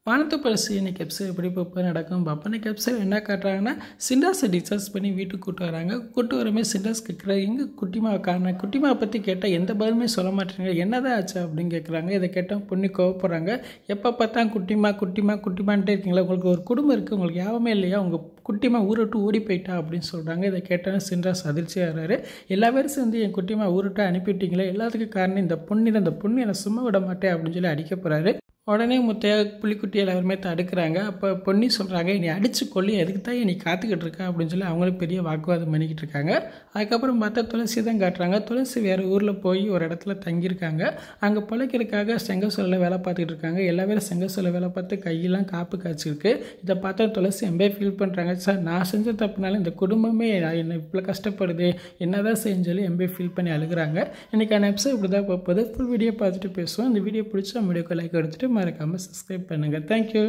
வானத்தை பரிசு இன்னைக்கு எபிசோட் எப்படி இப்போ நடக்கும் பார்ப்போம். இன்னைக்கு எபிசோட் என்ன காட்டுறாங்கன்னா, சிண்டாஸை டிஸ்கஸ் பண்ணி வீட்டுக்கு கூட்டு வராங்க. கூட்டு வரமே சிண்டாஸ் கேட்குற எங்கே குட்டிமாவை காணேன், குட்டிமாவை பற்றி கேட்டால் எந்த பதிலுமே சொல்ல மாட்டேங்க, என்னதான் ஆச்சு அப்படின்னு கேட்குறாங்க. இதை கேட்டால் பொண்ணு கோவப்படுறாங்க. எப்போ பார்த்தா குட்டிமா குட்டிமா குட்டிமான்ட்டே இருக்கீங்களா, உங்களுக்கு ஒரு குடும்பம் இருக்குது, உங்களுக்கு யாருமே இல்லையா, உங்கள் குட்டிமா ஊரை விட்டு ஓடி போயிட்டா அப்படின்னு சொல்கிறாங்க. இதை கேட்டால் சிண்டாஸ் அதிர்ச்சியாகிறாரு. எல்லா பேரும் சேர்ந்து என் குட்டிமா ஊருட்டு அனுப்பிவிட்டீங்களே, எல்லாத்துக்கும் காரணம் இந்த பொண்ணு, அந்த பொண்ணு என்னை சும்மா விட மாட்டேன் அப்படின்னு சொல்லி அடிக்க போகிறாரு. உடனே முத்தையா புலிக்குட்டி எல்லாருமே தடுக்கிறாங்க. அப்போ பொண்ணி சொல்கிறாங்க, நீ அடித்து கொல்லி எதுக்கு தான் நீ காத்துக்கிட்டு இருக்கா அப்படின்னு சொல்லி அவங்களும் பெரிய வாக்குவாதம் பண்ணிக்கிட்டு இருக்காங்க. அதுக்கப்புறம் பார்த்தா துளசி தான் காட்டுறாங்க. துளசி வேறு ஊரில் போய் ஒரு இடத்துல தங்கியிருக்காங்க. அங்கே பிழைக்கிறதுக்காக செங்கசோலில் வேலை பார்த்துக்கிட்டு இருக்காங்க. எல்லா பேரும் செங்கசோலில் வேலை பார்த்து கையெல்லாம் காப்பு காய்ச்சிருக்கு. இதை பார்த்தா துளசி எம்பே ஃபீல் பண்ணுறாங்க. சார், நான் செஞ்ச தப்புனால இந்த குடும்பமே என்னை இவ்வளோ கஷ்டப்படுது, என்ன தான் செஞ்சு எம்பே ஃபீல் பண்ணி அழுகிறாங்க. இன்றைக்கான எபிசோட் இப்படி தான் போகுது. ஃபுல் வீடியோ பார்த்துட்டு பேசுவோம். இந்த வீடியோ பிடிச்சா வீடியோக்கு லைக் எடுத்துகிட்டு மறக்காமல் சப்ஸ்கிரைப் பண்ணுங்கள். தேங்க்யூ.